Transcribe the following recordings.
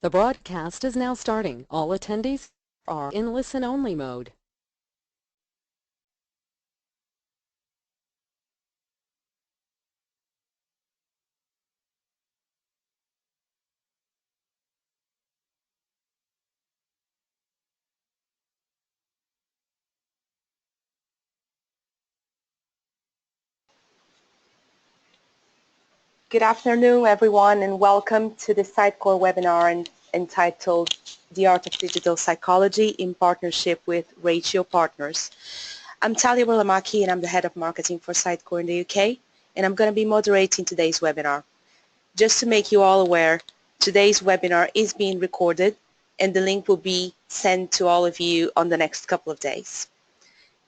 The broadcast is now starting. All attendees are in listen-only mode. Good afternoon, everyone, and welcome to the Sitecore webinar entitled The Art of Digital Psychology in partnership with Ratio Partners. I'm Talia Burlamaki, and I'm the Head of Marketing for Sitecore in the UK, and I'm going to be moderating today's webinar. Just to make you all aware, today's webinar is being recorded, and the link will be sent to all of you on the next couple of days.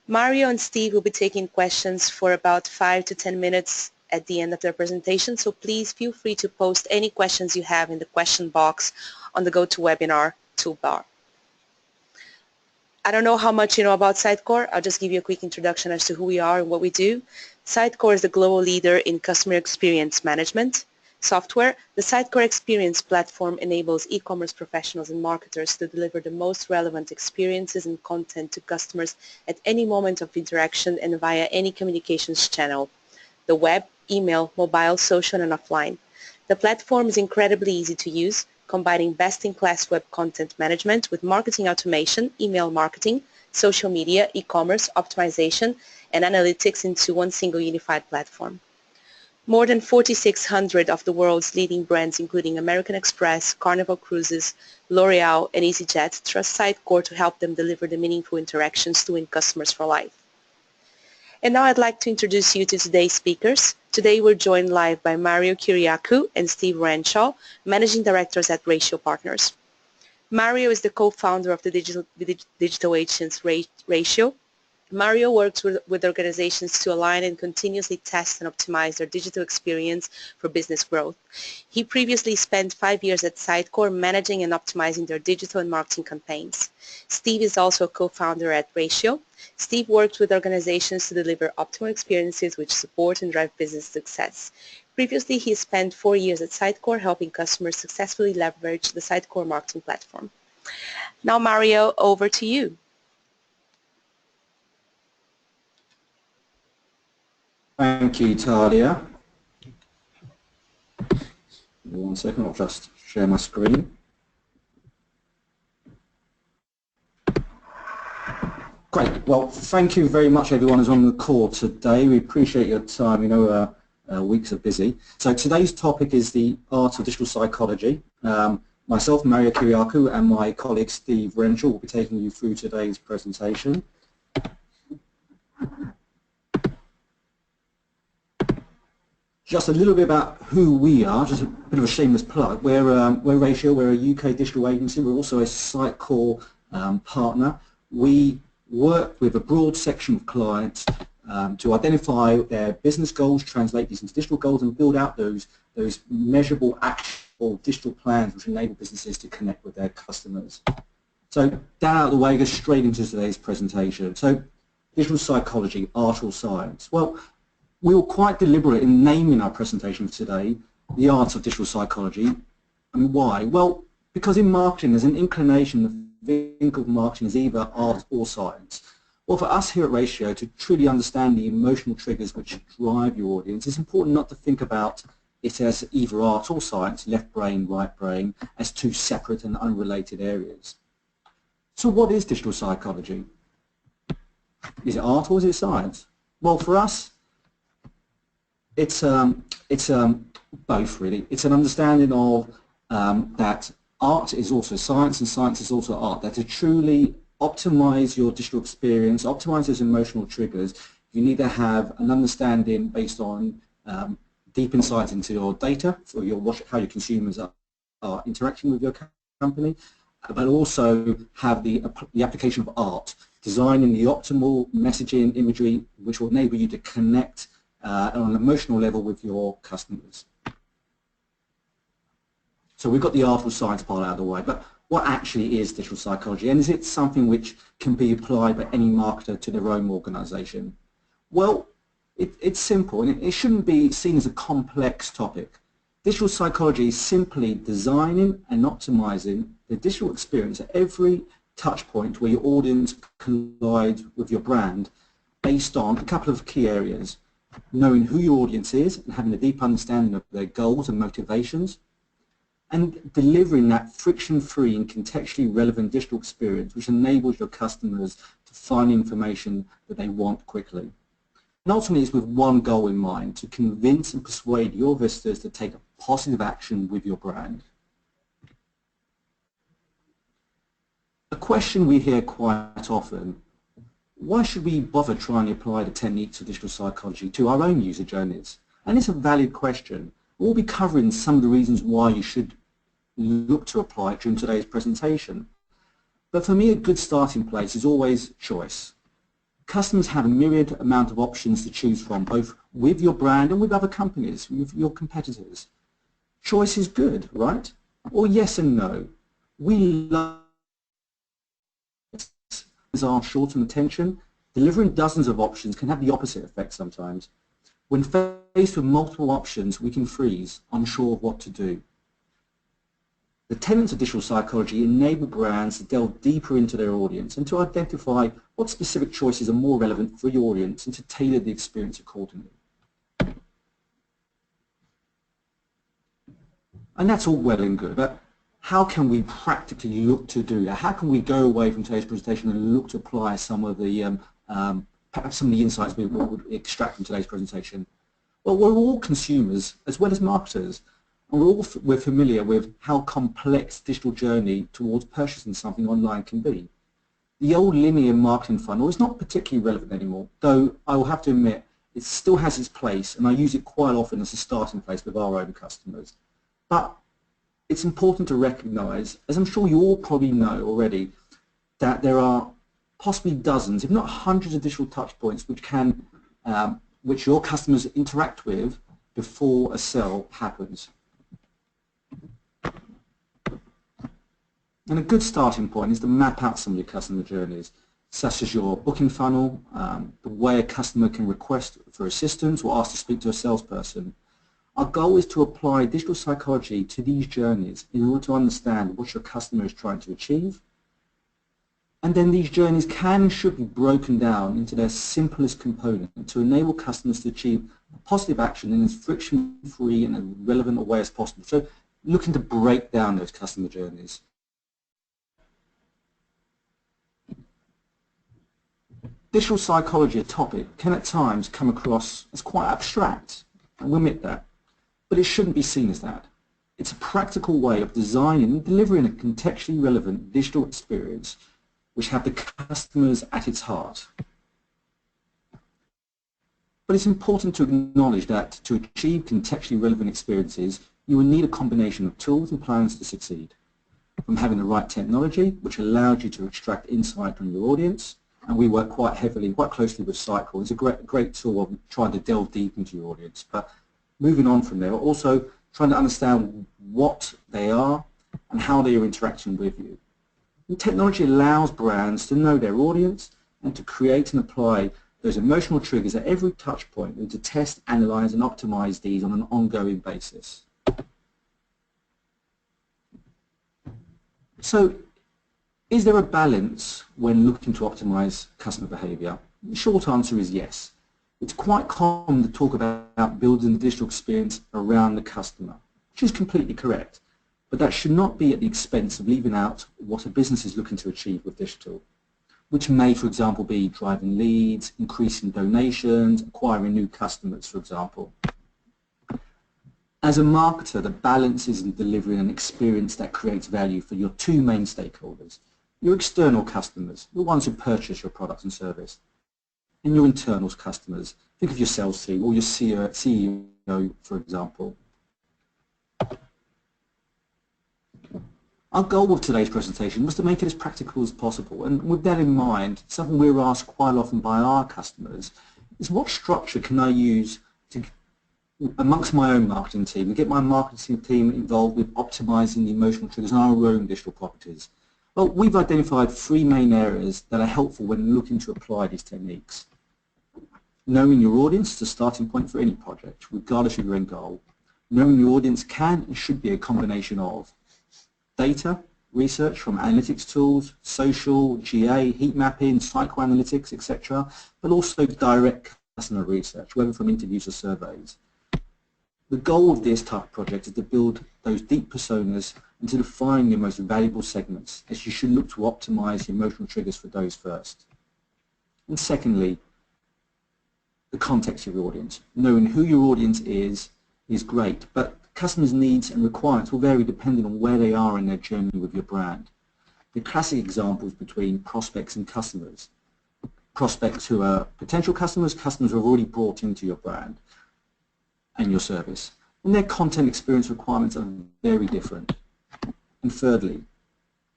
Mario and Steve will be taking questions for about 5 to 10 minutes at the end of their presentation, so please feel free to post any questions you have in the question box on the GoToWebinar toolbar. I don't know how much you know about Sitecore. I'll just give you a quick introduction as to who we are and what we do. Sitecore is the global leader in customer experience management software. The Sitecore Experience platform enables e-commerce professionals and marketers to deliver the most relevant experiences and content to customers at any moment of interaction and via any communications channel: the web, email, mobile, social, and offline. The platform is incredibly easy to use, combining best-in-class web content management with marketing automation, email marketing, social media, e-commerce, optimization, and analytics into one single unified platform. More than 4,600 of the world's leading brands, including American Express, Carnival Cruises, L'Oreal, and EasyJet, trust Sitecore to help them deliver the meaningful interactions to win customers for life. And now I'd like to introduce you to today's speakers. Today we're joined live by Mario Kyriakou and Steve Renshaw, Managing Directors at Ratio Partners. Mario is the co-founder of the digital agency Ratio. Mario works with organizations to align and continuously test and optimize their digital experience for business growth. He previously spent 5 years at Sitecore managing and optimizing their digital and marketing campaigns. Steve is also a co-founder at Ratio. Steve works with organizations to deliver optimal experiences which support and drive business success. Previously, he spent 4 years at Sitecore helping customers successfully leverage the Sitecore marketing platform. Now, Mario, over to you. Thank you, Talia. One second, I'll just share my screen. Great. Well, thank you very much, everyone who's on the call today. We appreciate your time. We know weeks are busy. So today's topic is the art of digital psychology. Myself, Mario Kyriakou, and my colleague Steve Renshaw will be taking you through today's presentation. Just a little bit about who we are, just a bit of a shameless plug. We're Ratio, we're a UK digital agency. We're also a Sitecore partner. We work with a broad section of clients to identify their business goals, translate these into digital goals, and build out those measurable, actionable digital plans which enable businesses to connect with their customers. So that out of the way, go straight into today's presentation. So digital psychology, art or science. Well, we were quite deliberate in naming our presentation today the art of digital psychology. And why? Well, because in marketing there's an inclination to think of marketing as either art or science. Well, for us here at Ratio to truly understand the emotional triggers which drive your audience, it's important not to think about it as either art or science, left brain, right brain, as two separate and unrelated areas. So what is digital psychology? Is it art or is it science? Well, for us, it's both really. It's an understanding of that art is also science and science is also art. That to truly optimize your digital experience, optimize those emotional triggers, you need to have an understanding based on deep insights into your data, for how your consumers are interacting with your company, but also have the application of art, designing the optimal messaging, imagery, which will enable you to connect on an emotional level with your customers. So we've got the art or science part out of the way, but what actually is digital psychology, and is it something which can be applied by any marketer to their own organization? Well, it's simple, and it shouldn't be seen as a complex topic. Digital psychology is simply designing and optimizing the digital experience at every touch point where your audience collides with your brand based on a couple of key areas: knowing who your audience is and having a deep understanding of their goals and motivations, and delivering that friction-free and contextually relevant digital experience which enables your customers to find information that they want quickly. And ultimately it's with one goal in mind: to convince and persuade your visitors to take a positive action with your brand. A question we hear quite often: why should we bother trying to apply the techniques of digital psychology to our own user journeys? And it's a valid question. We'll be covering some of the reasons why you should look to apply it during today's presentation. But for me, a good starting place is always choice. Customers have a myriad amount of options to choose from, both with your brand and with other companies, with your competitors. Choice is good, right? Or yes and no. We love our short-term attention. Delivering dozens of options can have the opposite effect sometimes. When faced with multiple options, we can freeze, unsure of what to do. The tenets of digital psychology enable brands to delve deeper into their audience and to identify what specific choices are more relevant for your audience and to tailor the experience accordingly. And that's all well and good, but how can we practically look to do that? How can we go away from today's presentation and look to apply some of the perhaps some of the insights we would extract from today's presentation? Well, we're all consumers as well as marketers, and we're familiar with how complex digital journey towards purchasing something online can be. The old linear marketing funnel is not particularly relevant anymore, though I will have to admit it still has its place, and I use it quite often as a starting place with our own customers. But it's important to recognize, as I'm sure you all probably know already, that there are possibly dozens, if not hundreds of digital touch points which your customers interact with before a sale happens. And a good starting point is to map out some of your customer journeys, such as your booking funnel, the way a customer can request for assistance or ask to speak to a salesperson. Our goal is to apply digital psychology to these journeys in order to understand what your customer is trying to achieve. And then these journeys can and should be broken down into their simplest component to enable customers to achieve a positive action in as friction-free and as relevant a way as possible. So looking to break down those customer journeys. Digital psychology, a topic, can at times come across as quite abstract, and we'll admit that. But it shouldn't be seen as that. It's a practical way of designing and delivering a contextually relevant digital experience which have the customers at its heart. But it's important to acknowledge that to achieve contextually relevant experiences, you will need a combination of tools and plans to succeed. From having the right technology, which allows you to extract insight from your audience, and we work quite closely with Sitecore. It's a great tool of trying to delve deep into your audience. But moving on from there, also trying to understand what they are and how they are interacting with you. And technology allows brands to know their audience and to create and apply those emotional triggers at every touch point and to test, analyze and optimize these on an ongoing basis. So, is there a balance when looking to optimize customer behavior? The short answer is yes. It's quite common to talk about building the digital experience around the customer, which is completely correct. But that should not be at the expense of leaving out what a business is looking to achieve with digital, which may, for example, be driving leads, increasing donations, acquiring new customers, for example. As a marketer, the balance is in delivering an experience that creates value for your two main stakeholders: your external customers, the ones who purchase your product and service, and your internal customers. Think of your sales team or your CEO, for example. Our goal with today's presentation was to make it as practical as possible, and with that in mind, something we're asked quite often by our customers is what structure can I use to, amongst my own marketing team, and get my marketing team involved with optimizing the emotional triggers on our own digital properties. Well, we've identified three main areas that are helpful when looking to apply these techniques. Knowing your audience is a starting point for any project, regardless of your end goal. Knowing your audience can and should be a combination of data, research from analytics tools, social, GA, heat mapping, psychoanalytics, etc., but also direct customer research, whether from interviews or surveys. The goal of this type of project is to build those deep personas and to define your most valuable segments, as you should look to optimize your emotional triggers for those first. And secondly, the context of your audience. Knowing who your audience is great, but customers' needs and requirements will vary depending on where they are in their journey with your brand. The classic examples between prospects and customers. Prospects who are potential customers, customers who are already brought into your brand and your service. And their content experience requirements are very different. And thirdly,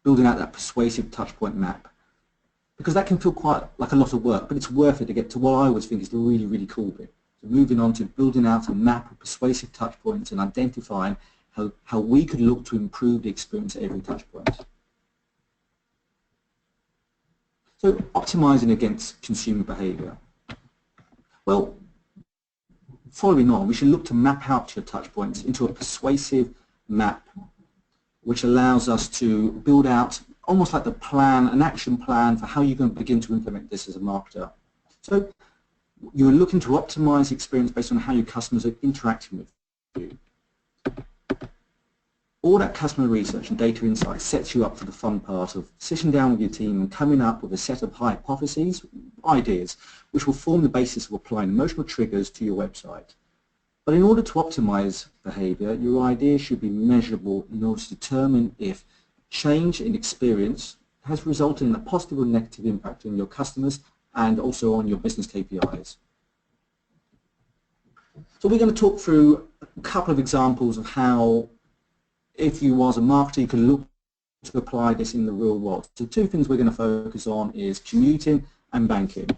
building out that persuasive touchpoint map. Because that can feel quite like a lot of work, but it's worth it to get to what I always think is the really, really cool bit. So moving on to building out a map of persuasive touchpoints and identifying how we could look to improve the experience at every touchpoint. So optimizing against consumer behavior. Well, following on, we should look to map out your touchpoints into a persuasive map, which allows us to build out almost like the plan, an action plan for how you're going to begin to implement this as a marketer. So you're looking to optimize the experience based on how your customers are interacting with you. All that customer research and data insight sets you up for the fun part of sitting down with your team and coming up with a set of hypotheses, ideas, which will form the basis of applying emotional triggers to your website. But in order to optimize behavior, your ideas should be measurable in order to determine if change in experience has resulted in a positive or negative impact on your customers and also on your business KPIs. So we're going to talk through a couple of examples of how, if you was a marketer, you could look to apply this in the real world. So two things we're going to focus on is commuting and banking.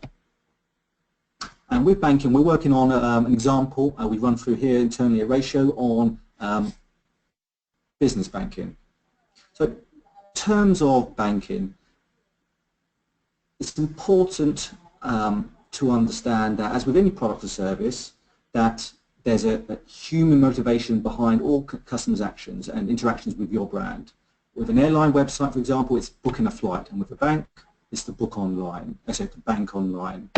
And with banking, we're working on an example we run through here internally, a ratio on business banking. So in terms of banking, it's important to understand that, as with any product or service, that there's a human motivation behind all customers' actions and interactions with your brand. With an airline website, for example, it's booking a flight, and with a bank, it's the book online, so the bank online.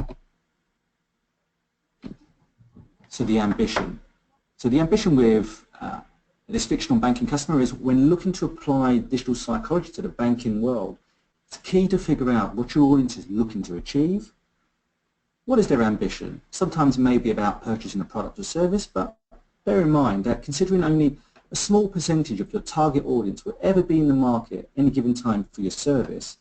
So the ambition. So the ambition with this fictional banking customer is, when looking to apply digital psychology to the banking world, it's key to figure out what your audience is looking to achieve. What is their ambition? Sometimes it may be about purchasing a product or service, but bear in mind that considering only a small percentage of your target audience will ever be in the market at any given time for your service,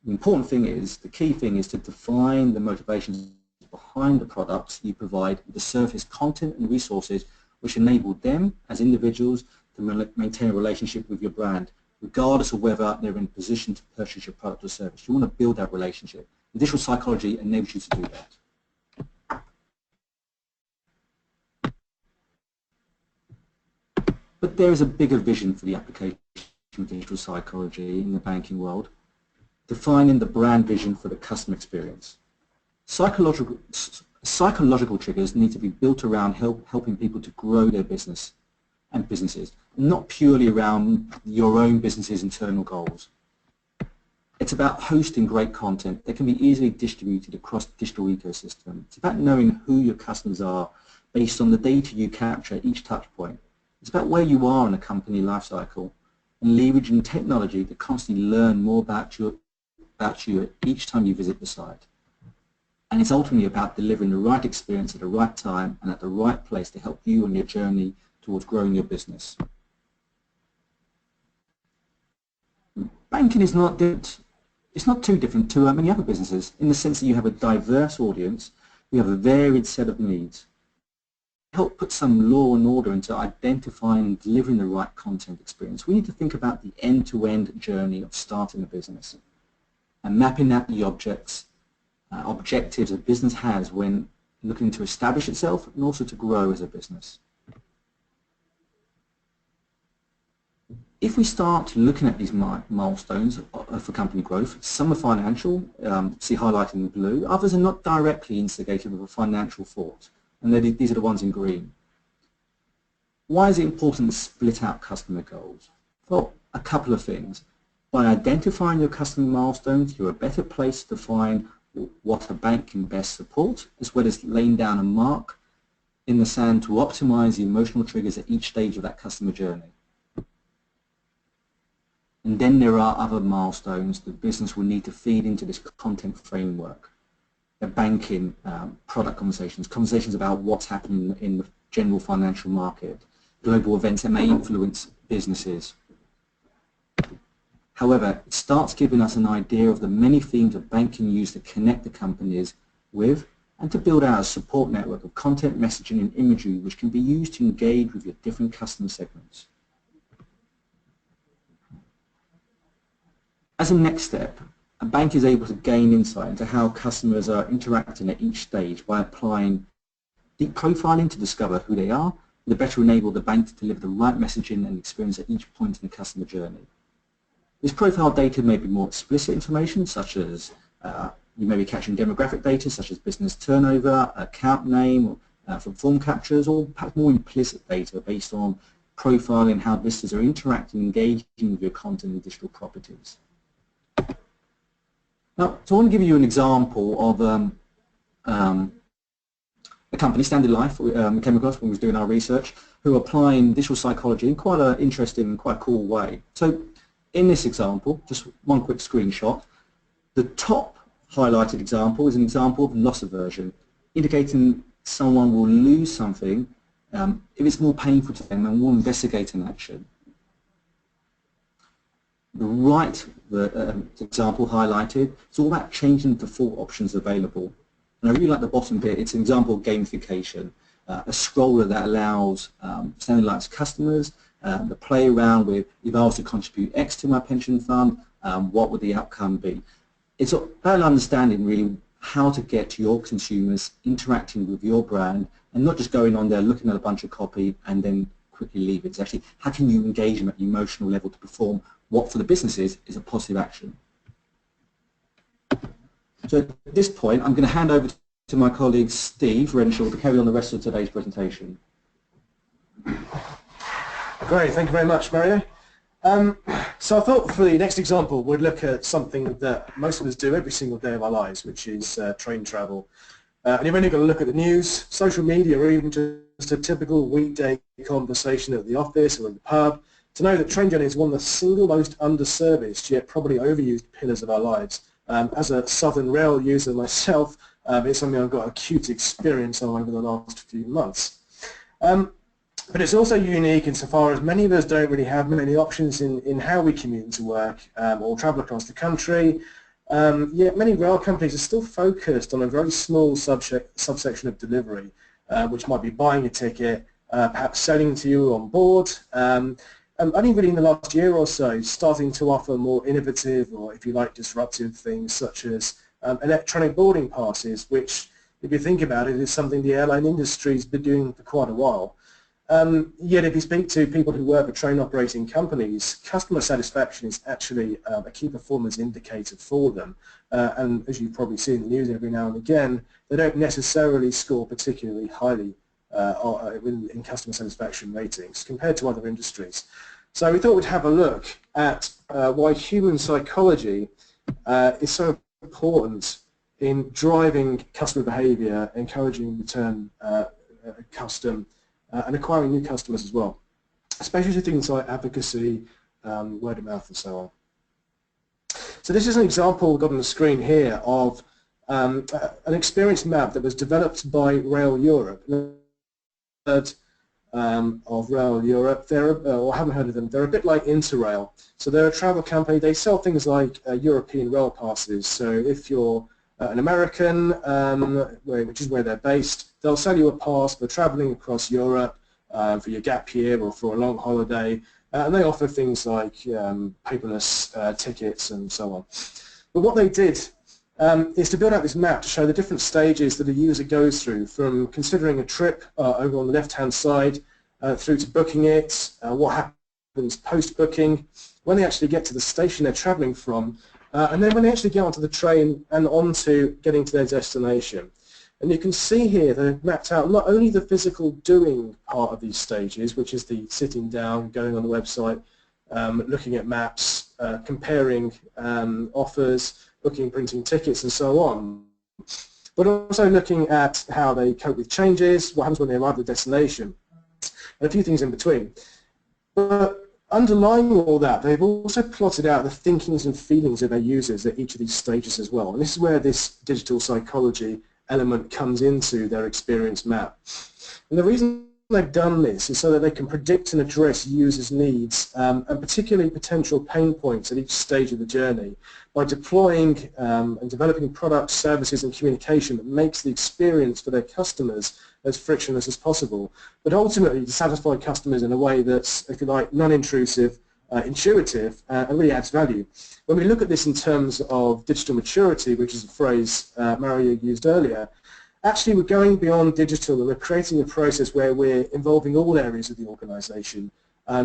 the important thing is, the key thing is to define the motivations behind the products you provide with the surface content and resources which enable them as individuals to maintain a relationship with your brand, regardless of whether they're in a position to purchase your product or service. You want to build that relationship. Digital psychology enables you to do that. But there is a bigger vision for the application of digital psychology in the banking world, defining the brand vision for the customer experience. Psychological triggers need to be built around helping people to grow their business and businesses, not purely around your own business's internal goals. It's about hosting great content that can be easily distributed across the digital ecosystem. It's about knowing who your customers are based on the data you capture at each touch point. It's about where you are in a company lifecycle and leveraging technology to constantly learn more about you each time you visit the site. And it's ultimately about delivering the right experience at the right time and at the right place to help you on your journey towards growing your business. Banking is not too different to many other businesses, in the sense that you have a diverse audience, you have a varied set of needs. Help put some law and order into identifying and delivering the right content experience. We need to think about the end-to-end journey of starting a business and mapping out the objectives a business has when looking to establish itself and also to grow as a business. If we start looking at these milestones for company growth, some are financial, see highlighted in blue, others are not directly instigated with a financial thought, and these are the ones in green. Why is it important to split out customer goals? Well, a couple of things. By identifying your customer milestones, you're a better place to find what a bank can best support, as well as laying down a mark in the sand to optimize the emotional triggers at each stage of that customer journey. And then there are other milestones the business will need to feed into this content framework. The banking, product conversations, conversations about what's happening in the general financial market, global events that may influence businesses. However, it starts giving us an idea of the many themes a bank can use to connect the companies with and to build out a support network of content, messaging and imagery which can be used to engage with your different customer segments. As a next step, a bank is able to gain insight into how customers are interacting at each stage by applying deep profiling to discover who they are, and to better enable the bank to deliver the right messaging and experience at each point in the customer journey. This profile data may be more explicit information, such as you may be catching demographic data such as business turnover, account name from form captures, or perhaps more implicit data based on profiling how visitors are interacting and engaging with your content and digital properties. Now, so I want to give you an example of a company, Standard Life, we came across when we were doing our research, who are applying digital psychology in quite an interesting and quite cool way. So in this example, just one quick screenshot, the top highlighted example is an example of loss aversion, indicating someone will lose something if it's more painful to them and will investigate an action. The right example highlighted, it's all about changing the default options available. And I really like the bottom bit. It's an example of gamification, a scroller that allows Standard Life's customers to play around with, if I was to contribute X to my pension fund, what would the outcome be? It's about understanding really how to get your consumers interacting with your brand and not just going on there looking at a bunch of copy and then quickly leave it. It's actually how can you engage them at the emotional level to perform what for the businesses is a positive action. So at this point I'm going to hand over to my colleague Steve Renshaw to carry on the rest of today's presentation. Great, thank you very much, Mario. So I thought for the next example we'd look at something that most of us do every single day of our lives, which is train travel. And you've only got to look at the news, social media, or even just a typical weekday conversation at the office or in the pub to know that train journey is one of the single most underserviced yet probably overused pillars of our lives. As a Southern Rail user myself, it's something I've got acute experience on over the last few months. But it's also unique insofar as many of us don't really have many options in how we commute into work or travel across the country. Yet many rail companies are still focused on a very small subsection of delivery, which might be buying a ticket, perhaps selling to you on board, and only really in the last year or so starting to offer more innovative or, if you like, disruptive things such as electronic boarding passes, which, if you think about it, is something the airline industry's been doing for quite a while. Yet if you speak to people who work at train operating companies, customer satisfaction is actually a key performance indicator for them. And as you've probably seen in the news every now and again, they don't necessarily score particularly highly in customer satisfaction ratings compared to other industries. So we thought we'd have a look at why human psychology is so important in driving customer behavior, encouraging return custom, and acquiring new customers as well, especially things like advocacy, word of mouth and so on. So this is an example we've got on the screen here of an experience map that was developed by Rail Europe. Of Rail Europe, or haven't heard of them, they're a bit like Interrail. So they're a travel company, they sell things like European rail passes. So if you're an American, which is where they're based, they'll sell you a pass for traveling across Europe for your gap year or for a long holiday, and they offer things like paperless tickets and so on. But what they did is to build out this map to show the different stages that a user goes through, from considering a trip over on the left-hand side through to booking it, what happens post-booking, when they actually get to the station they're traveling from, and then when they actually get onto the train and onto getting to their destination. And you can see here they've mapped out not only the physical doing part of these stages, which is the sitting down, going on the website, looking at maps, comparing offers, booking, printing tickets, and so on, but also looking at how they cope with changes, what happens when they arrive at the destination, and a few things in between. But underlying all that, they've also plotted out the thinkings and feelings of their users at each of these stages as well. And this is where this digital psychology element comes into their experience map. And the reason they've done this is so that they can predict and address users' needs and particularly potential pain points at each stage of the journey by deploying and developing products, services and communication that makes the experience for their customers as frictionless as possible, but ultimately to satisfy customers in a way that's, if you like, non-intrusive, intuitive, and really adds value. When we look at this in terms of digital maturity, which is a phrase Mario used earlier, actually we're going beyond digital and we're creating a process where we're involving all areas of the organization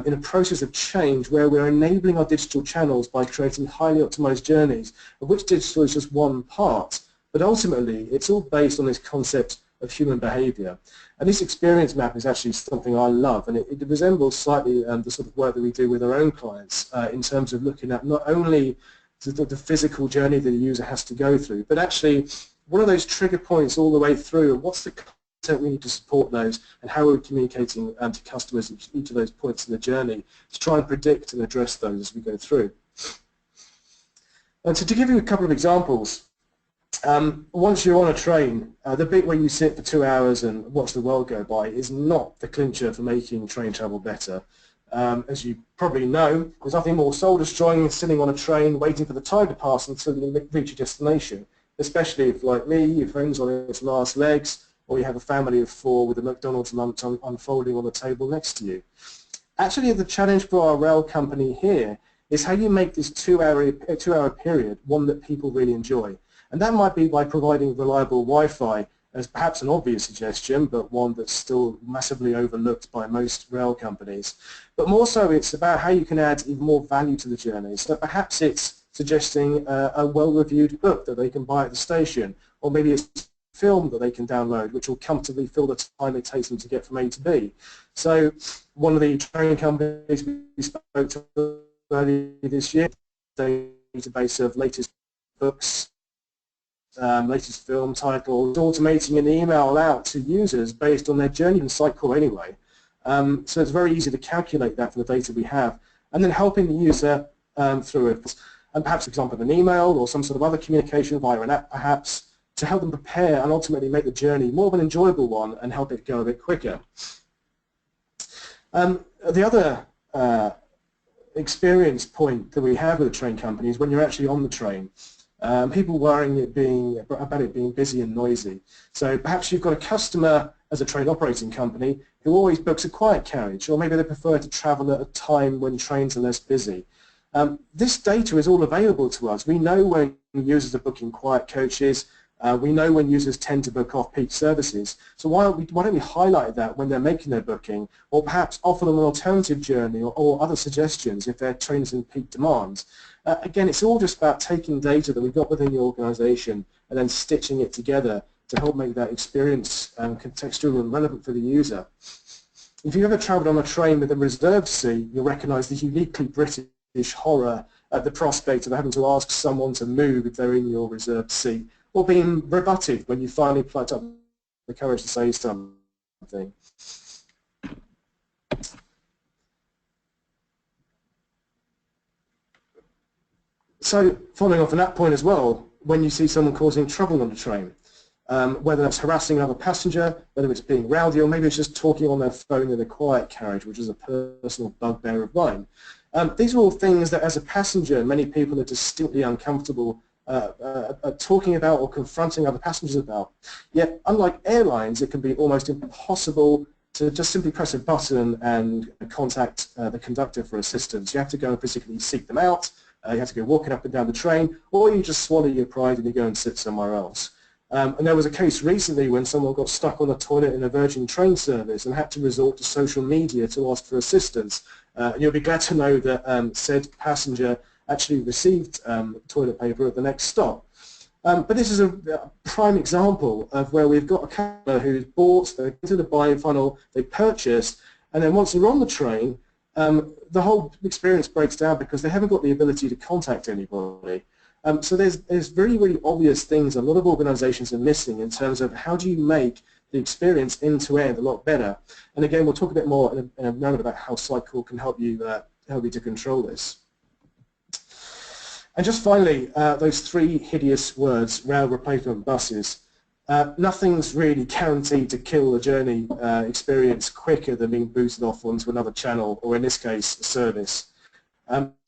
in a process of change where we're enabling our digital channels by creating highly optimized journeys, of which digital is just one part, but ultimately it's all based on this concept of human behavior. And this experience map is actually something I love, and it resembles slightly the sort of work that we do with our own clients in terms of looking at not only the physical journey that the user has to go through, but actually what are those trigger points all the way through, and what's the content we need to support those, and how are we communicating to customers at each of those points in the journey to try and predict and address those as we go through. And so to give you a couple of examples, once you're on a train, the bit where you sit for 2 hours and watch the world go by is not the clincher for making train travel better. As you probably know, there's nothing more soul-destroying than sitting on a train waiting for the time to pass until you reach your destination, especially if, like me, your friend's on its last legs, or you have a family of 4 with a McDonald's lunch unfolding on the table next to you. Actually, the challenge for our rail company here is how you make this 2-hour period one that people really enjoy. And that might be by providing reliable Wi-Fi as perhaps an obvious suggestion, but one that's still massively overlooked by most rail companies. But more so, it's about how you can add even more value to the journey. So perhaps it's suggesting a well-reviewed book that they can buy at the station, or maybe it's a film that they can download, which will comfortably fill the time it takes them to get from A to B. So one of the train companies we spoke to earlier this year, database of latest books, latest film titles, automating an email out to users based on their journey in Sitecore anyway. So it's very easy to calculate that from the data we have, and then helping the user through it. And perhaps, for example, an email or some sort of other communication via an app perhaps, to help them prepare and ultimately make the journey more of an enjoyable one and help it go a bit quicker. The other experience point that we have with the train company is when you're actually on the train. People worrying about it being busy and noisy. So perhaps you've got a customer as a train operating company who always books a quiet carriage, or maybe they prefer to travel at a time when trains are less busy. This data is all available to us. We know when users are booking quiet coaches. We know when users tend to book off-peak services. So why don't we highlight that when they're making their booking, or perhaps offer them an alternative journey or other suggestions if their train's in peak demand. Again, it's all just about taking data that we've got within the organization and then stitching it together to help make that experience contextual and relevant for the user. If you've ever traveled on a train with a reserved seat, you'll recognize the uniquely British horror at the prospect of having to ask someone to move if they're in your reserved seat, or being rebutted when you finally plucked up the courage to say something. So, following off on that point as well, when you see someone causing trouble on the train, whether that's harassing another passenger, whether it's being rowdy, or maybe it's just talking on their phone in a quiet carriage, which is a personal bugbear of mine. These are all things that, as a passenger, many people are distinctly uncomfortable talking about or confronting other passengers about. Yet, unlike airlines, it can be almost impossible to just simply press a button and contact the conductor for assistance. You have to go and physically seek them out. You have to go walking up and down the train, or you just swallow your pride and you go and sit somewhere else. And there was a case recently when someone got stuck on a toilet in a Virgin train service and had to resort to social media to ask for assistance. And you'll be glad to know that said passenger actually received toilet paper at the next stop. But this is a prime example of where we've got a customer who's bought, they're into the buying funnel, they purchased, and then once they're on the train, the whole experience breaks down because they haven't got the ability to contact anybody. So there's very, really obvious things a lot of organizations are missing in terms of how do you make the experience end-to-end a lot better. And again, we'll talk a bit more in a moment about how Sitecore can help you to control this. And just finally, those three hideous words, rail replacement buses. Nothing's really guaranteed to kill the journey experience quicker than being booted off onto another channel, or in this case, a service.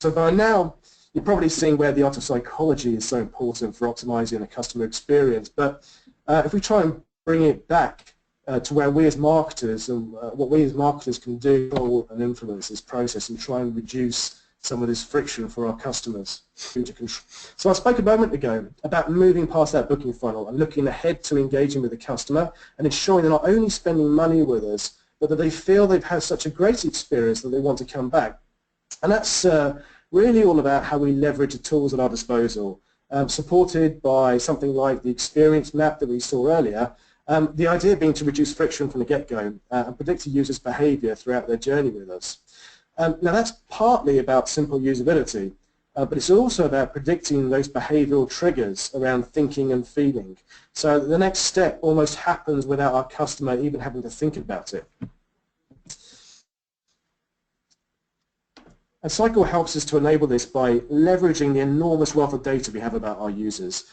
So by now, you're probably seeing where the art of psychology is so important for optimizing a customer experience. But if we try and bring it back to where we as marketers and what we as marketers can do and influence this process and try and reduce some of this friction for our customers. So I spoke a moment ago about moving past that booking funnel and looking ahead to engaging with the customer and ensuring they're not only spending money with us, but that they feel they've had such a great experience that they want to come back. And that's really all about how we leverage the tools at our disposal, supported by something like the experience map that we saw earlier. The idea being to reduce friction from the get-go and predict a user's behavior throughout their journey with us. Now that's partly about simple usability, but it's also about predicting those behavioral triggers around thinking and feeling. So the next step almost happens without our customer even having to think about it. And Sitecore helps us to enable this by leveraging the enormous wealth of data we have about our users,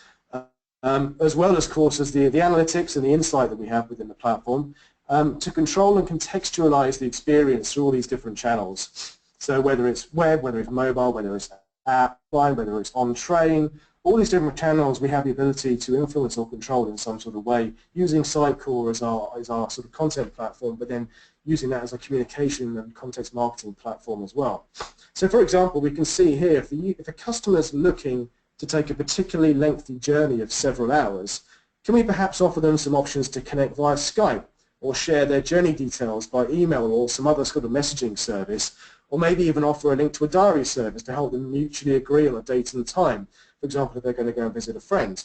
as well as, of course, as the analytics and the insight that we have within the platform, to control and contextualize the experience through all these different channels. So whether it's web, whether it's mobile, whether it's app, whether it's on train, all these different channels we have the ability to influence or control in some sort of way, using Sitecore as our sort of content platform, but then using that as a communication and context marketing platform as well. So for example, we can see here if a customer is looking to take a particularly lengthy journey of several hours, can we perhaps offer them some options to connect via Skype or share their journey details by email or some other sort of messaging service, or maybe even offer a link to a diary service to help them mutually agree on a date and time, for example, if they're going to go and visit a friend.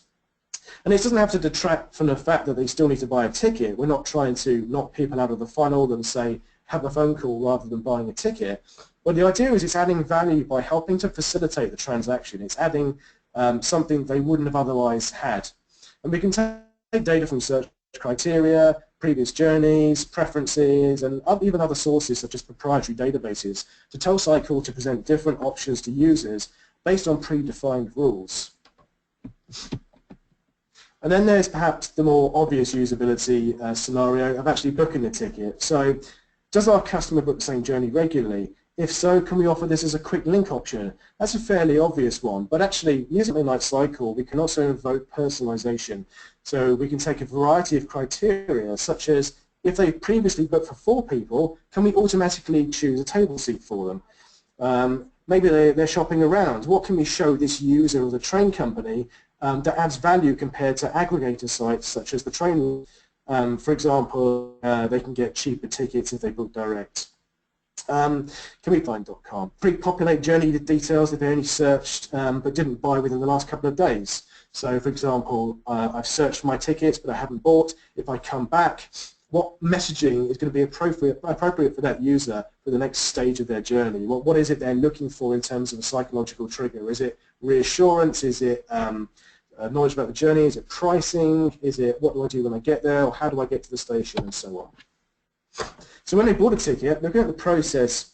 And it doesn't have to detract from the fact that they still need to buy a ticket. We're not trying to knock people out of the funnel and say, have a phone call rather than buying a ticket. But the idea is it's adding value by helping to facilitate the transaction. It's adding something they wouldn't have otherwise had. And we can take data from search criteria, previous journeys, preferences, and even other sources such as proprietary databases to tell Sitecore to present different options to users based on predefined rules. And then there's perhaps the more obvious usability scenario of actually booking a ticket. So does our customer book the same journey regularly? If so, can we offer this as a quick link option? That's a fairly obvious one, but actually using something like Sitecore, we can also invoke personalization. So we can take a variety of criteria, such as if they previously booked for 4 people, can we automatically choose a table seat for them? Maybe they're shopping around. What can we show this user of the train company that adds value compared to aggregator sites such as the train? For example, they can get cheaper tickets if they book direct. Can we find .com? Pre-populate journey details if they only searched but didn't buy within the last couple of days. So for example, I've searched my tickets but I haven't bought. If I come back, what messaging is going to be appropriate for that user for the next stage of their journey? What is it they're looking for in terms of a psychological trigger? Is it reassurance? Is it knowledge about the journey? Is it pricing? Is it what do I do when I get there? Or how do I get to the station, and so on? So when they bought a ticket, looking at the process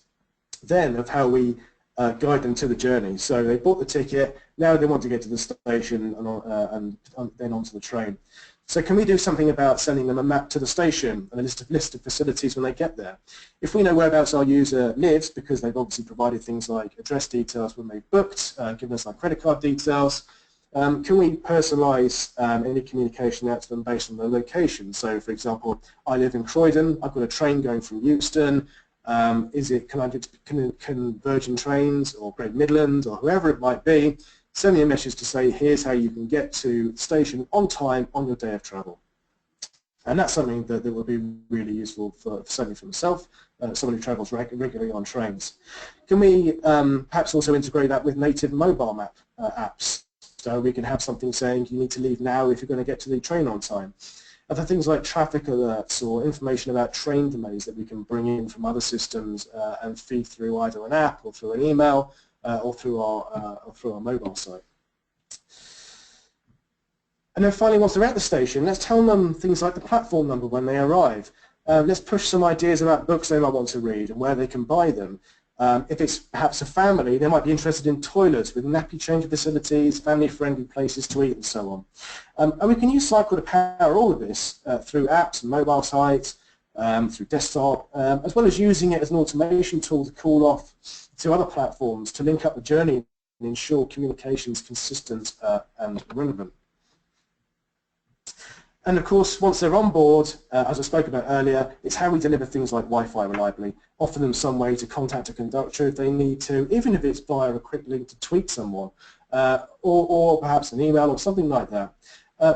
then of how we guide them to the journey. So they bought the ticket, now they want to get to the station and then onto the train. So can we do something about sending them a map to the station and a list of facilities when they get there? If we know whereabouts our user lives, because they've obviously provided things like address details when they've booked, given us our credit card details, can we personalize any communication out to them based on their location? So for example, I live in Croydon, I've got a train going from Euston, can Virgin Trains or Great Midlands or whoever it might be send me a message to say here's how you can get to the station on time on your day of travel. And that's something that would be really useful certainly for myself, someone who travels regularly on trains. Can we perhaps also integrate that with native mobile map apps? So we can have something saying you need to leave now if you're going to get to the train on time. Other things like traffic alerts or information about train delays that we can bring in from other systems and feed through either an app or through an email or through our mobile site. And then finally, once they're at the station, let's tell them things like the platform number when they arrive. Let's push some ideas about books they might want to read and where they can buy them. If it's perhaps a family, they might be interested in toilets with nappy change facilities, family-friendly places to eat, and so on. And we can use Sitecore to power all of this through apps and mobile sites, through desktop, as well as using it as an automation tool to call off to other platforms to link up the journey and ensure communication is consistent and relevant. And of course, once they're on board, as I spoke about earlier, it's how we deliver things like Wi-Fi reliably, offer them some way to contact a conductor if they need to, even if it's via a quick link to tweet someone, or perhaps an email or something like that.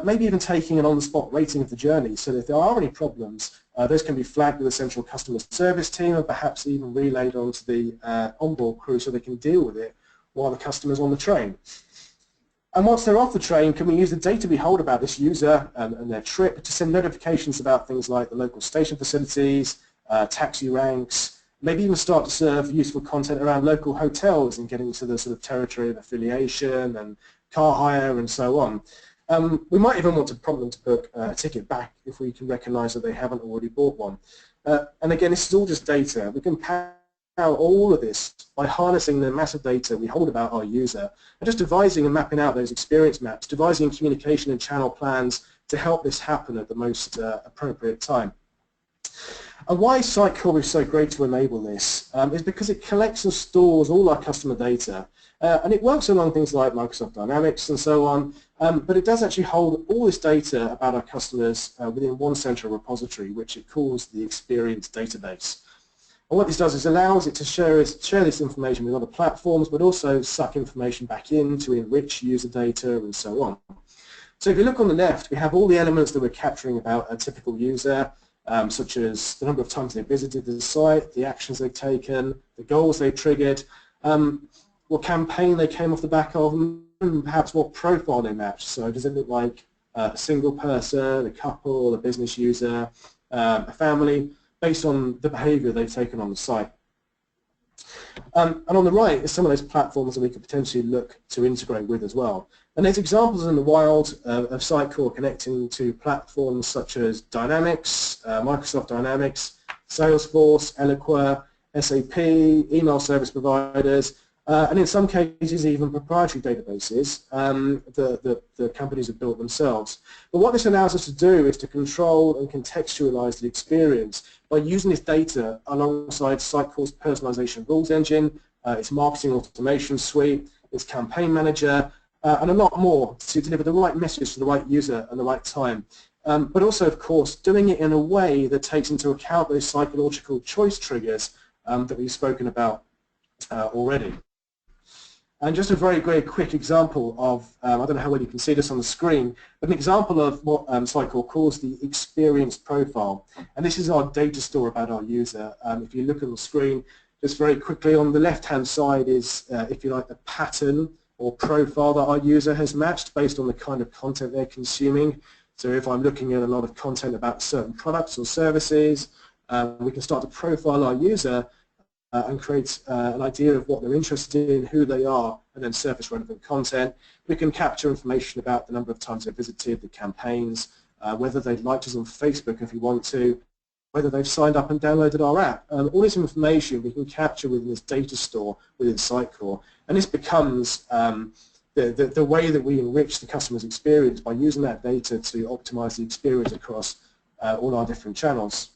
Maybe even taking an on-the-spot rating of the journey, so that if there are any problems, those can be flagged with a central customer service team and perhaps even relayed onto the onboard crew so they can deal with it while the customer's on the train. And once they're off the train, can we use the data we hold about this user and their trip to send notifications about things like the local station facilities, taxi ranks, maybe even start to serve useful content around local hotels and getting into the sort of territory of affiliation and car hire and so on. We might even want to prompt them to book a ticket back if we can recognise that they haven't already bought one. And again, this is all just data. We can power all of this by harnessing the massive data we hold about our user and just devising and mapping out those experience maps, devising communication and channel plans to help this happen at the most appropriate time. And why Sitecore is so great to enable this is because it collects and stores all our customer data, and it works along things like Microsoft Dynamics and so on, but it does actually hold all this data about our customers within one central repository, which it calls the Experience Database. And what this does is allows it to share this information with other platforms, but also suck information back in to enrich user data and so on. So if you look on the left, we have all the elements that we're capturing about a typical user, such as the number of times they visited the site, the actions they've taken, the goals they've triggered, what campaign they came off the back of, and perhaps what profile they matched. So does it look like a single person, a couple, a business user, a family, based on the behavior they've taken on the site. And on the right is some of those platforms that we could potentially look to integrate with as well. And there's examples in the wild of Sitecore connecting to platforms such as Dynamics, Microsoft Dynamics, Salesforce, Eloqua, SAP, email service providers, and in some cases even proprietary databases that the companies have built themselves. But what this allows us to do is to control and contextualize the experience by using this data alongside Sitecore's personalization rules engine, its marketing automation suite, its campaign manager, and a lot more to deliver the right message to the right user at the right time. But also, of course, doing it in a way that takes into account those psychological choice triggers that we've spoken about already. And just a very, very quick example of, I don't know how well you can see this on the screen, but an example of what Sitecore calls the experience profile. And this is our data store about our user. If you look at the screen, just very quickly on the left-hand side is, if you like, the pattern or profile that our user has matched based on the kind of content they're consuming. So if I'm looking at a lot of content about certain products or services, we can start to profile our user and create an idea of what they're interested in, who they are, and then surface relevant content. We can capture information about the number of times they've visited, the campaigns, whether they've liked us on Facebook if we want to, whether they've signed up and downloaded our app. All this information we can capture within this data store within Sitecore, and this becomes the way that we enrich the customer's experience by using that data to optimize the experience across all our different channels.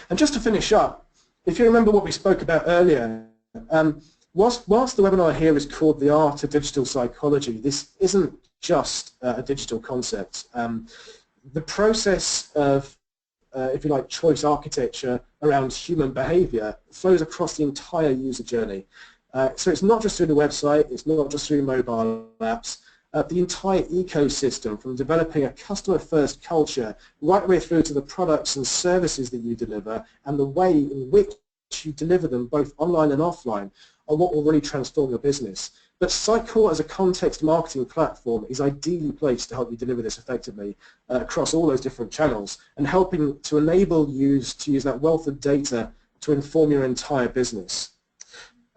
And just to finish up, if you remember what we spoke about earlier, whilst the webinar here is called The Art of Digital Psychology, this isn't just a digital concept. The process of, if you like, choice architecture around human behavior flows across the entire user journey. So it's not just through the website, it's not just through mobile apps. The entire ecosystem, from developing a customer-first culture right the way through to the products and services that you deliver and the way in which you deliver them both online and offline are what will really transform your business. But Sitecore as a context marketing platform is ideally placed to help you deliver this effectively across all those different channels and helping to enable you to use that wealth of data to inform your entire business.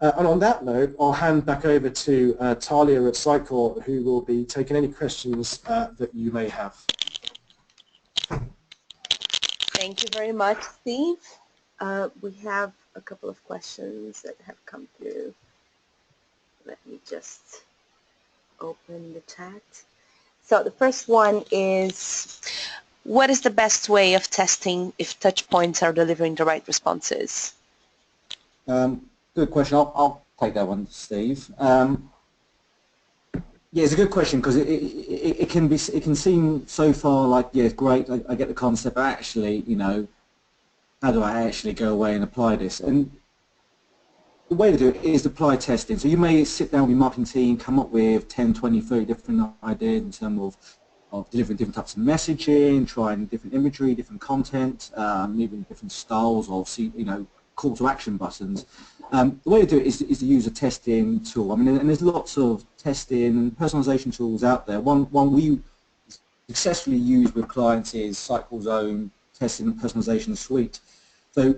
And on that note, I'll hand back over to Talia at Sitecore, who will be taking any questions that you may have. Thank you very much, Steve. We have a couple of questions that have come through. Let me just open the chat. So the first one is, what is the best way of testing if touch points are delivering the right responses? Good question. I'll take that one, Steve. Yeah, it's a good question because it can seem so far like, yeah, it's great, I get the concept, but actually, you know, how do I actually go away and apply this? And the way to do it is apply testing. So you may sit down with your marketing team, come up with 10, 20, 30 different ideas in terms of delivering different types of messaging, trying different imagery, different content, even different styles of, you know, call to action buttons. The way to do it is to use a testing tool. I mean, and there's lots of testing and personalization tools out there. One we successfully use with clients is Sitecore's own testing and personalization suite. So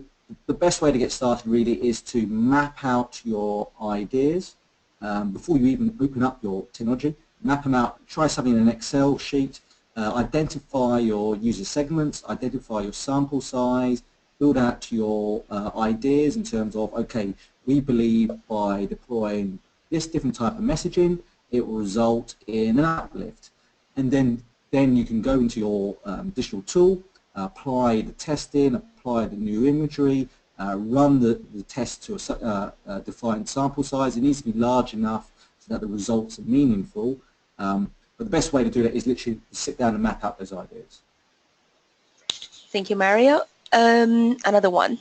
the best way to get started really is to map out your ideas before you even open up your technology. Map them out, try something in an Excel sheet, identify your user segments, identify your sample size, build out your ideas in terms of, okay, we believe by deploying this different type of messaging, it will result in an uplift. And then you can go into your digital tool, apply the testing, apply the new imagery, run the test to a defined sample size. It needs to be large enough so that the results are meaningful. But the best way to do that is literally sit down and map out those ideas. Thank you, Mario. Another one.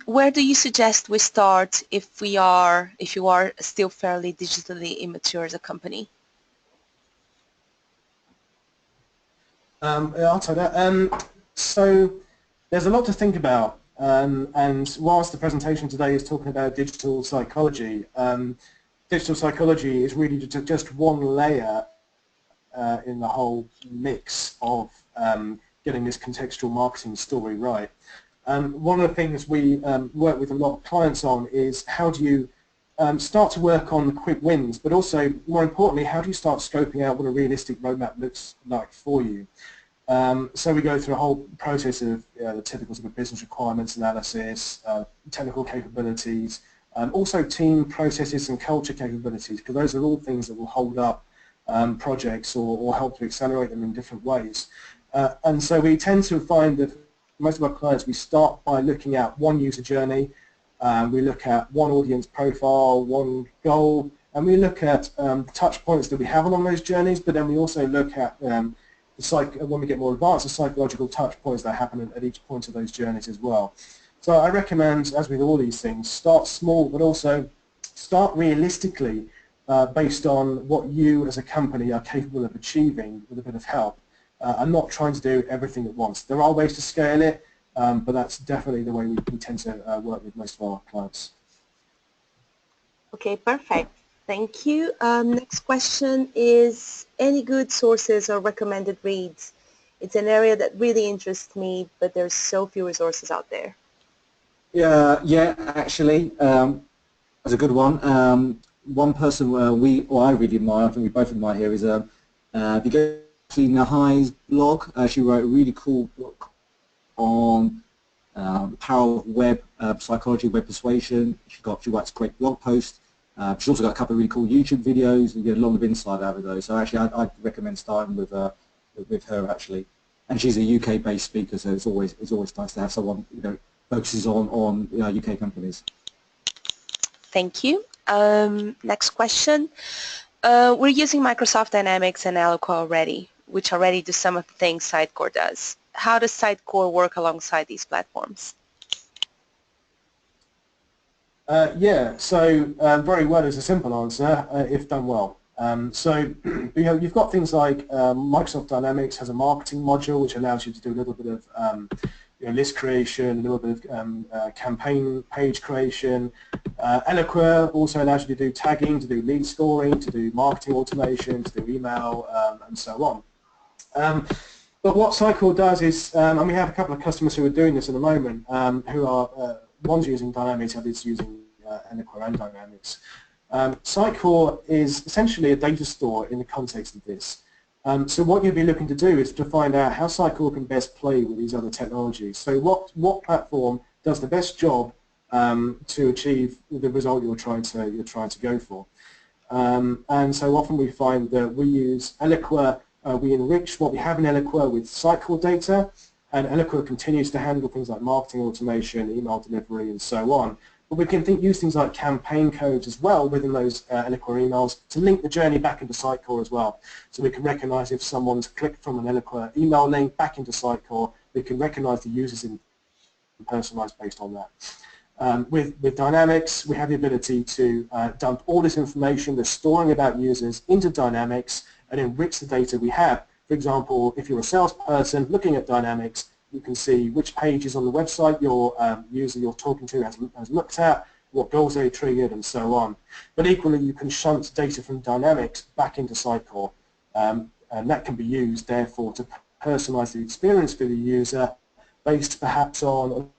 Where do you suggest we start if you are still fairly digitally immature as a company? I'll take that. So there's a lot to think about, and whilst the presentation today is talking about digital psychology is really just one layer in the whole mix of getting this contextual marketing story right. One of the things we work with a lot of clients on is how do you start to work on the quick wins, but also, more importantly, how do you start scoping out what a realistic roadmap looks like for you? So we go through a whole process of the typical sort of business requirements analysis, technical capabilities, also team processes and culture capabilities, because those are all things that will hold up projects or help to accelerate them in different ways. And so we tend to find that most of our clients, we start by looking at one user journey, we look at one audience profile, one goal, and we look at the touch points that we have along those journeys, but then we also look at when we get more advanced, the psychological touch points that happen at each point of those journeys as well. So I recommend, as with all these things, start small, but also start realistically based on what you as a company are capable of achieving with a bit of help. I'm not trying to do everything at once. There are ways to scale it, but that's definitely the way we tend to work with most of our clients. Okay, perfect. Thank you. Next question is, any good sources or recommended reads? It's an area that really interests me, but there's so few resources out there. Yeah, actually, that's a good one. One person I really admire, I think we both admire here, is if you go to Nahai's blog, she wrote a really cool book on the power of web psychology, web persuasion. She writes great blog posts. She's also got a couple of really cool YouTube videos. You get a lot of insight out of those. So actually, I'd recommend starting with her actually. And she's a UK-based speaker, so it's always nice to have someone focuses on UK companies. Thank you. Next question. We're using Microsoft Dynamics and Eloqua already, which already do some of the things Sitecore does. How does Sitecore work alongside these platforms? Yeah, so very well is a simple answer if done well. So you've got things like Microsoft Dynamics has a marketing module which allows you to do a little bit of list creation, a little bit of campaign page creation. Eloqua also allows you to do tagging, to do lead scoring, to do marketing automation, to do email, and so on. But what Sitecore does is, and we have a couple of customers who are doing this at the moment, who are, one's using Dynamics, others using Eloqua and Dynamics. Sitecore is essentially a data store in the context of this. So what you'd be looking to do is to find out how Sitecore can best play with these other technologies. So what platform does the best job to achieve the result you're trying to go for. And so often we find that we use Eloqua, we enrich what we have in Eloqua with Sitecore data, and Eloqua continues to handle things like marketing automation, email delivery, and so on. But we can use things like campaign codes as well within those Eloqua emails to link the journey back into Sitecore as well. So we can recognize if someone's clicked from an Eloqua email link back into Sitecore, we can recognize the users and personalize based on that. With Dynamics, we have the ability to dump all this information that's storing about users into Dynamics and enrich the data we have. For example, if you're a salesperson looking at Dynamics, you can see which pages on the website your user you're talking to has looked at, what goals they triggered, and so on. But equally, you can shunt data from Dynamics back into Sitecore, and that can be used, therefore, to personalize the experience for the user based perhaps on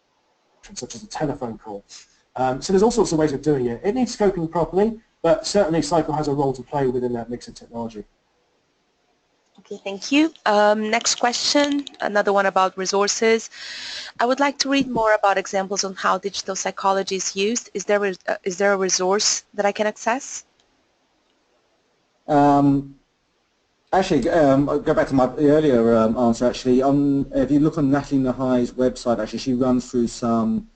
such as a telephone call. So there's all sorts of ways of doing it. It needs scoping properly, but certainly Sitecore has a role to play within that mix of technology. Okay, thank you. Next question, another one about resources. I would like to read more about examples on how digital psychology is used. Is there a resource that I can access? Actually, I'll go back to my earlier answer. Actually, if you look on Natalie Nahai's website, actually, she runs through some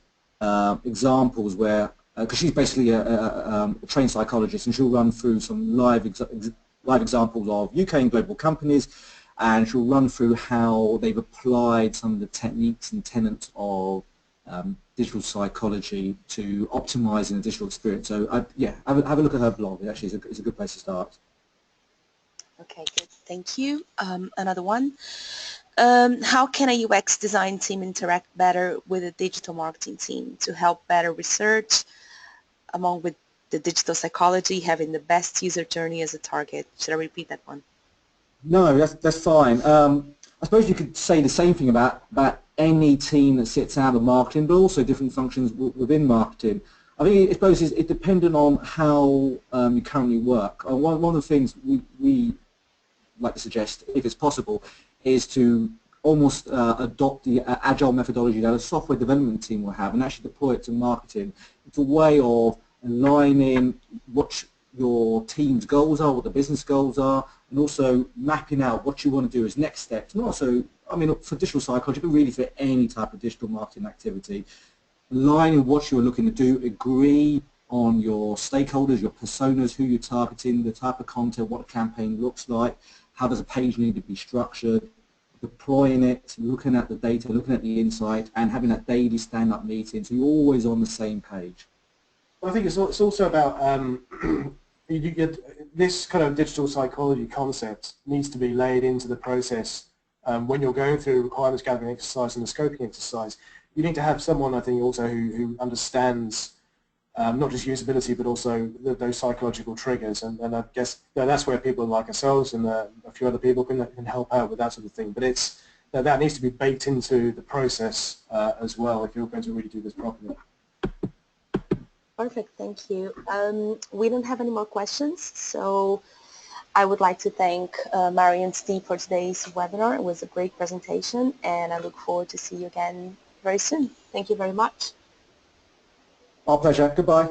examples where, because she's basically a trained psychologist, and she'll run through some live examples of UK and global companies, and she'll run through how they've applied some of the techniques and tenets of digital psychology to optimizing the digital experience. So, yeah, have a look at her blog. It actually is a good place to start. Okay, good. Thank you. Another one. How can a UX design team interact better with a digital marketing team to help better research along with the digital psychology, having the best user journey as a target? Should I repeat that one? No, that's fine. I suppose you could say the same thing about any team that sits out of marketing, but also different functions within marketing. I think I suppose it's dependent on how you currently work. One of the things we like to suggest, if it's possible, is to almost adopt the agile methodology that a software development team will have and actually deploy it to marketing. It's a way of aligning what your team's goals are, what the business goals are, and also mapping out what you want to do as next steps. And also, I mean, for digital psychology, but really for any type of digital marketing activity, aligning what you're looking to do, agree on your stakeholders, your personas, who you're targeting, the type of content, what a campaign looks like, how does a page need to be structured, deploying it, looking at the data, looking at the insight, and having that daily stand-up meeting, so you're always on the same page. Well, I think it's also about this kind of digital psychology concept needs to be laid into the process when you're going through a requirements gathering exercise and the scoping exercise. You need to have someone, I think, also who understands not just usability, but also those psychological triggers, and I guess that's where people like ourselves and a few other people can help out with that sort of thing. But it's that needs to be baked into the process as well if you're going to really do this properly. Perfect, thank you. We don't have any more questions, so I would like to thank Mario and Steve for today's webinar. It was a great presentation, and I look forward to see you again very soon. Thank you very much. Our pleasure. Goodbye.